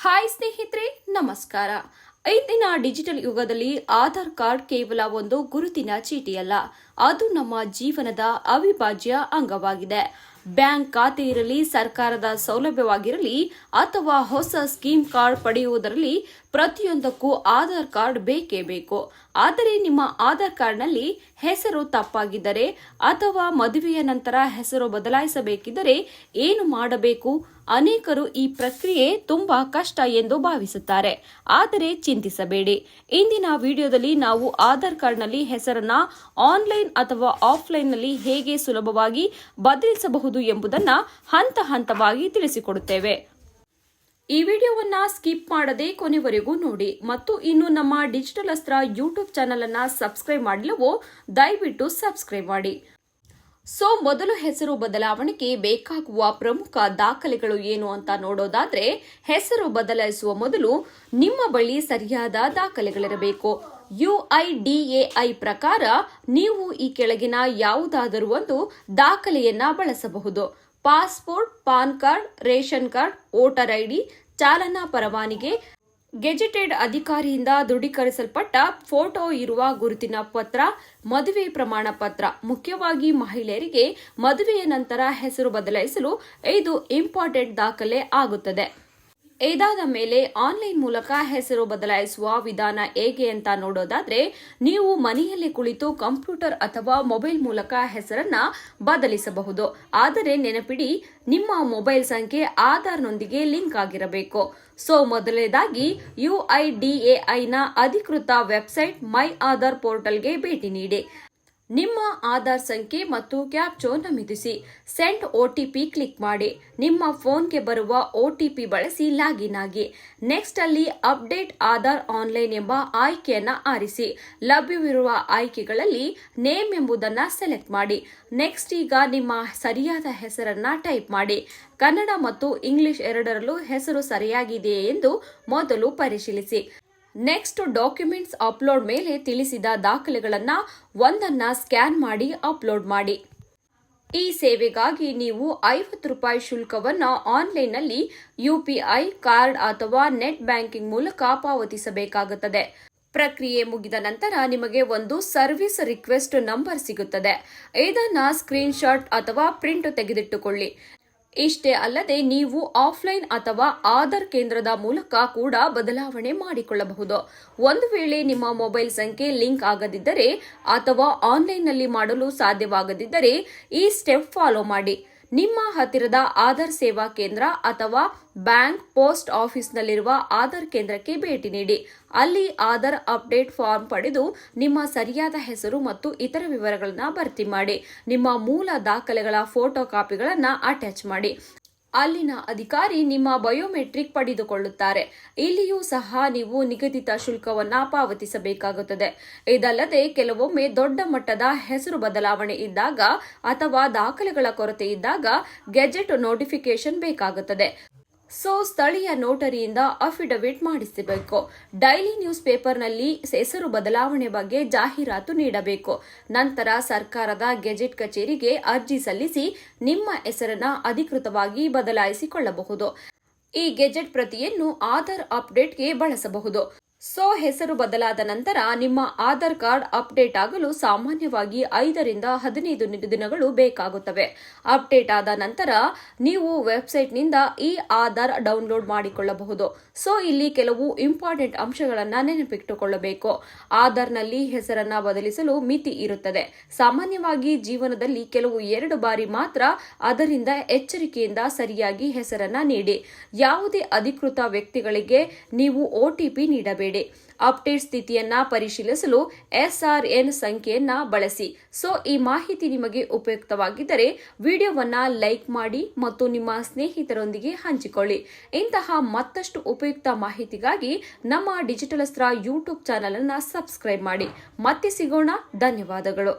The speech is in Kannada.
ಹಾಯ್ ಸ್ನೇಹಿತರೆ, ನಮಸ್ಕಾರ. ಇಂದಿನ ಡಿಜಿಟಲ್ ಯುಗದಲ್ಲಿ ಆಧಾರ್ ಕಾರ್ಡ್ ಕೇವಲ ಒಂದು ಗುರುತಿನ ಚೀಟಿಯಲ್ಲ, ಅದು ನಮ್ಮ ಜೀವನದ ಅವಿಭಾಜ್ಯ ಅಂಗವಾಗಿದೆ. ಬ್ಯಾಂಕ್ ಖಾತೆ ಇರಲಿ, ಸರ್ಕಾರದ ಸೌಲಭ್ಯವಾಗಿರಲಿ ಅಥವಾ ಹೊಸ ಸ್ಕೀಮ್ ಕಾರ್ಡ್ ಪಡೆಯುವುದರಲ್ಲಿ ಪ್ರತಿಯೊಂದಕ್ಕೂ ಆಧಾರ್ ಕಾರ್ಡ್ ಬೇಕೇ ಬೇಕು. ಆದರೆ ನಿಮ್ಮ ಆಧಾರ್ ಕಾರ್ಡ್ನಲ್ಲಿ ಹೆಸರು ತಪ್ಪಾಗಿದ್ದರೆ ಅಥವಾ ಮದುವೆಯ ನಂತರ ಹೆಸರು ಬದಲಾಯಿಸಬೇಕಿದ್ದರೆ ಏನು ಮಾಡಬೇಕು? ಅನೇಕರು ಈ ಪ್ರಕ್ರಿಯೆ ತುಂಬಾ ಕಷ್ಟ ಎಂದು ಭಾವಿಸುತ್ತಾರೆ. ಆದರೆ ಚಿಂತಿಸಬೇಡಿ, ಇಂದಿನ ವಿಡಿಯೋದಲ್ಲಿ ನಾವು ಆಧಾರ್ ಕಾರ್ಡ್ನಲ್ಲಿ ಹೆಸರನ್ನ ಆನ್ಲೈನ್ ಅಥವಾ ಆಫ್ಲೈನ್ನಲ್ಲಿ ಹೇಗೆ ಸುಲಭವಾಗಿ ಬದಲಿಸಬಹುದು ಎಂಬುದನ್ನು ಹಂತ ಹಂತವಾಗಿ ತಿಳಿಸಿಕೊಡುತ್ತೇವೆ. ಈ ವಿಡಿಯೋವನ್ನ ಸ್ಕಿಪ್ ಮಾಡದೆ ಕೊನೆವರೆಗೂ ನೋಡಿ ಮತ್ತು ಇನ್ನು ನಮ್ಮ ಡಿಜಿಟಲ್ ಅಸ್ತ್ರ ಯೂಟ್ಯೂಬ್ ಚಾನೆಲ್ ಅನ್ನ ಸಬ್ಸ್ಕ್ರೈಬ್ ಮಾಡಿಲ್ಲವೋ ದಯವಿಟ್ಟು ಸಬ್ಸ್ಕ್ರೈಬ್ ಮಾಡಿ. ಮೊದಲು ಹೆಸರು ಬದಲಾವಣೆಗೆ ಬೇಕಾಗುವ ಪ್ರಮುಖ ದಾಖಲೆಗಳು ಏನು ಅಂತ ನೋಡೋದಾದ್ರೆ, ಹೆಸರು ಬದಲಾಯಿಸುವ ಮೊದಲು ನಿಮ್ಮ ಬಳಿ ಸರಿಯಾದ ದಾಖಲೆಗಳಿರಬೇಕು. UIDAI ಪ್ರಕಾರ ನೀವು ಈ ಕೆಳಗಿನ ಯಾವುದಾದರೂ ಒಂದು ದಾಖಲೆಯನ್ನ ಬಳಸಬಹುದು. Passport, PAN card, ration card, voter ID, ಚಾಲನಾ ಪರವಾನಗಿ, ಗೆಜೆಟೆಡ್ ಅಧಿಕಾರಿಯಿಂದ ದೃಢೀಕರಿಸಲ್ಪಟ್ಟ ಫೋಟೋ ಇರುವ ಗುರುತಿನ ಪತ್ರ, ಮದುವೆ ಪ್ರಮಾಣ ಪತ್ರ. ಮುಖ್ಯವಾಗಿ ಮಹಿಳೆಯರಿಗೆ ಮದುವೆಯ ನಂತರ ಹೆಸರು ಬದಲಾಯಿಸಲು ಇದು ಇಂಪಾರ್ಟೆಂಟ್ ದಾಖಲೆ ಆಗುತ್ತದೆ. ಇದಾದ ಮೇಲೆ ಆನ್ಲೈನ್ ಮೂಲಕ ಹೆಸರು ಬದಲಾಯಿಸುವ ವಿಧಾನ ಹೇಗೆ ಅಂತ ನೋಡೋದಾದ್ರೆ, ನೀವು ಮನೆಯಲ್ಲಿ ಕುಳಿತು ಕಂಪ್ಯೂಟರ್ ಅಥವಾ ಮೊಬೈಲ್ ಮೂಲಕ ಹೆಸರನ್ನ ಬದಲಿಸಬಹುದು. ಆದರೆ ನೆನಪಿಡಿ, ನಿಮ್ಮ ಮೊಬೈಲ್ ಸಂಖ್ಯೆ ಆಧಾರ್ನೊಂದಿಗೆ ಲಿಂಕ್ ಆಗಿರಬೇಕು. ಮೊದಲನೇದಾಗಿ UIDAI ನ ಅಧಿಕೃತ ವೆಬ್ಸೈಟ್ ಮೈ ಆಧಾರ್ ಪೋರ್ಟಲ್ಗೆ ಭೇಟಿ ನೀಡಿ. ನಿಮ್ಮ ಆಧಾರ್ ಸಂಖ್ಯೆ ಮತ್ತು ಕ್ಯಾಪ್ಚಾ ನಮೂದಿಸಿ. ಸೆಂಡ್ OTP ಕ್ಲಿಕ್ ಮಾಡಿ. ನಿಮ್ಮ ಫೋನ್ಗೆ ಬರುವ OTP ಬಳಸಿ ಲಾಗಿನ್ ಆಗಿ. ನೆಕ್ಸ್ಟ್ ಅಲ್ಲಿ ಅಪ್ಡೇಟ್ ಆಧಾರ್ ಆನ್ಲೈನ್ ಎಂಬ ಆಯ್ಕೆಯನ್ನ ಆರಿಸಿ. ಲಭ್ಯವಿರುವ ಆಯ್ಕೆಗಳಲ್ಲಿ ನೇಮ್ ಎಂಬುದನ್ನ ಸೆಲೆಕ್ಟ್ ಮಾಡಿ. ನೆಕ್ಸ್ಟ್ ಈಗ ನಿಮ್ಮ ಸರಿಯಾದ ಹೆಸರನ್ನ ಟೈಪ್ ಮಾಡಿ. ಕನ್ನಡ ಮತ್ತು ಇಂಗ್ಲಿಷ್ ಎರಡರಲ್ಲೂ ಹೆಸರು ಸರಿಯಾಗಿದೆಯೇ ಎಂದು ಮೊದಲು ಪರಿಶೀಲಿಸಿ. ನೆಕ್ಸ್ಟ್ ಡಾಕ್ಯುಮೆಂಟ್ಸ್ ಅಪ್ಲೋಡ್ ಮೇಲೆ ತಿಳಿಸಿದ ದಾಖಲೆಗಳನ್ನ ಒಂದನ್ನ ಸ್ಕ್ಯಾನ್ ಮಾಡಿ ಅಪ್ಲೋಡ್ ಮಾಡಿ. ಈ ಸೇವೆಗಾಗಿ ನೀವು ₹50 ಶುಲ್ಕವನ್ನು ಆನ್ಲೈನ್ನಲ್ಲಿ UPI ಕಾರ್ಡ್ ಅಥವಾ ನೆಟ್ ಬ್ಯಾಂಕಿಂಗ್ ಮೂಲಕ ಪಾವತಿಸಬೇಕಾಗುತ್ತದೆ. ಪ್ರಕ್ರಿಯೆ ಮುಗಿದ ನಂತರ ನಿಮಗೆ ಒಂದು ಸರ್ವಿಸ್ ರಿಕ್ವೆಸ್ಟ್ ನಂಬರ್ ಸಿಗುತ್ತದೆ. ಇದನ್ನ ಸ್ಕ್ರೀನ್ ಶಾಟ್ ಅಥವಾ ಪ್ರಿಂಟ್ ತೆಗೆದಿಟ್ಟುಕೊಳ್ಳಿ. ಇಷ್ಟೇ ಅಲ್ಲದೆ ನೀವು ಆಫ್ಲೈನ್ ಅಥವಾ ಆಧಾರ್ ಕೇಂದ್ರದ ಮೂಲಕ ಕೂಡ ಬದಲಾವಣೆ ಮಾಡಿಕೊಳ್ಳಬಹುದು. ಒಂದು ವೇಳೆ ನಿಮ್ಮ ಮೊಬೈಲ್ ಸಂಖ್ಯೆ ಲಿಂಕ್ ಆಗದಿದ್ದರೆ ಅಥವಾ ಆನ್ಲೈನ್ನಲ್ಲಿ ಮಾಡಲು ಸಾಧ್ಯವಾಗದಿದ್ದರೆ ಈ ಸ್ಟೆಪ್ ಫಾಲೋ ಮಾಡಿ. ನಿಮ್ಮ ಹತ್ತಿರದ ಆಧಾರ್ ಸೇವಾ ಕೇಂದ್ರ ಅಥವಾ ಬ್ಯಾಂಕ್, ಪೋಸ್ಟ್ ಆಫೀಸ್ನಲ್ಲಿರುವ ಆಧಾರ್ ಕೇಂದ್ರಕ್ಕೆ ಭೇಟಿ ನೀಡಿ. ಅಲ್ಲಿ ಆಧಾರ್ ಅಪ್ಡೇಟ್ ಫಾರ್ಮ್ ಪಡೆದು ನಿಮ್ಮ ಸರಿಯಾದ ಹೆಸರು ಮತ್ತು ಇತರ ವಿವರಗಳನ್ನು ಭರ್ತಿ ಮಾಡಿ. ನಿಮ್ಮ ಮೂಲ ದಾಖಲೆಗಳ ಫೋಟೋ ಕಾಪಿಗಳನ್ನು ಅಟ್ಯಾಚ್ ಮಾಡಿ. ಅಲ್ಲಿನ ಅಧಿಕಾರಿ ನಿಮ್ಮ ಬಯೋಮೆಟ್ರಿಕ್ ಪಡೆದುಕೊಳ್ಳುತ್ತಾರೆ. ಇಲ್ಲಿಯೂ ಸಹ ನೀವು ನಿಗದಿತ ಶುಲ್ಕವನ್ನ ಪಾವತಿಸಬೇಕಾಗುತ್ತದೆ. ಇದಲ್ಲದೆ ಕೆಲವೊಮ್ಮೆ ದೊಡ್ಡ ಮಟ್ಟದ ಹೆಸರು ಬದಲಾವಣೆ ಇದ್ದಾಗ ಅಥವಾ ದಾಖಲೆಗಳ ಕೊರತೆ ಇದ್ದಾಗ ಗೆಜೆಟ್ ನೋಟಿಫಿಕೇಶನ್ ಬೇಕಾಗುತ್ತದೆ. ಸ್ಥಳೀಯ ನೋಟರಿಯಿಂದ ಅಫಿಡವಿಟ್ ಮಾಡಿಸಬೇಕು. ಡೈಲಿ ನ್ಯೂಸ್ ಪೇಪರ್ನಲ್ಲಿ ಹೆಸರು ಬದಲಾವಣೆ ಬಗ್ಗೆ ಜಾಹೀರಾತು ನೀಡಬೇಕು. ನಂತರ ಸರ್ಕಾರದ ಗೆಜೆಟ್ ಕಚೇರಿಗೆ ಅರ್ಜಿ ಸಲ್ಲಿಸಿ ನಿಮ್ಮ ಹೆಸರನ್ನ ಅಧಿಕೃತವಾಗಿ ಬದಲಾಯಿಸಿಕೊಳ್ಳಬಹುದು. ಈ ಗೆಜೆಟ್ ಪ್ರತಿಯನ್ನು ಆಧಾರ್ ಅಪ್ಡೇಟ್ಗೆ ಬಳಸಬಹುದು. ಹೆಸರು ಬದಲಾದ ನಂತರ ನಿಮ್ಮ ಆಧಾರ್ ಕಾರ್ಡ್ ಅಪ್ಡೇಟ್ ಆಗಲು ಸಾಮಾನ್ಯವಾಗಿ 5 ರಿಂದ 15 ದಿನಗಳು ಬೇಕಾಗುತ್ತವೆ. ಅಪ್ಡೇಟ್ ಆದ ನಂತರ ನೀವು ವೆಬ್ಸೈಟ್ನಿಂದ ಈ ಆಧಾರ್ ಡೌನ್ಲೋಡ್ ಮಾಡಿಕೊಳ್ಳಬಹುದು. ಇಲ್ಲಿ ಕೆಲವು ಇಂಪಾರ್ಟೆಂಟ್ ಅಂಶಗಳನ್ನು ನೆನಪಿಟ್ಟುಕೊಳ್ಳಬೇಕು. ಆಧಾರ್ನಲ್ಲಿ ಹೆಸರನ್ನ ಬದಲಿಸಲು ಮಿತಿ ಇರುತ್ತದೆ. ಸಾಮಾನ್ಯವಾಗಿ ಜೀವನದಲ್ಲಿ ಕೆಲವು 2 ಬಾರಿ ಮಾತ್ರ. ಅದರಿಂದ ಎಚ್ಚರಿಕೆಯಿಂದ ಸರಿಯಾಗಿ ಹೆಸರನ್ನ ನೀಡಿ. ಯಾವುದೇ ಅಧಿಕೃತ ವ್ಯಕ್ತಿಗಳಿಗೆ ನೀವು OTP ನೀಡಬೇಡಿ. ಅಪ್ಡೇಟ್ ಸ್ಥಿತಿಯನ್ನ ಪರಿಶೀಲಿಸಲು SRN ಸಂಖ್ಯೆಯನ್ನ ಬಳಸಿ. ಈ ಮಾಹಿತಿ ನಿಮಗೆ ಉಪಯುಕ್ತವಾಗಿದ್ದರೆ ವಿಡಿಯೋವನ್ನ ಲೈಕ್ ಮಾಡಿ ಮತ್ತು ನಿಮ್ಮ ಸ್ನೇಹಿತರೊಂದಿಗೆ ಹಂಚಿಕೊಳ್ಳಿ. ಇಂತಹ ಮತ್ತಷ್ಟು ಉಪಯುಕ್ತ ಮಾಹಿತಿಗಾಗಿ ನಮ್ಮ ಡಿಜಿಟಲ್ ಅಸ್ತ್ರ ಯೂಟ್ಯೂಬ್ ಚಾನೆಲ್ ಅನ್ನು ಸಬ್ಸ್ಕ್ರೈಬ್ ಮಾಡಿ. ಮತ್ತೆ ಸಿಗೋಣ. ಧನ್ಯವಾದಗಳು.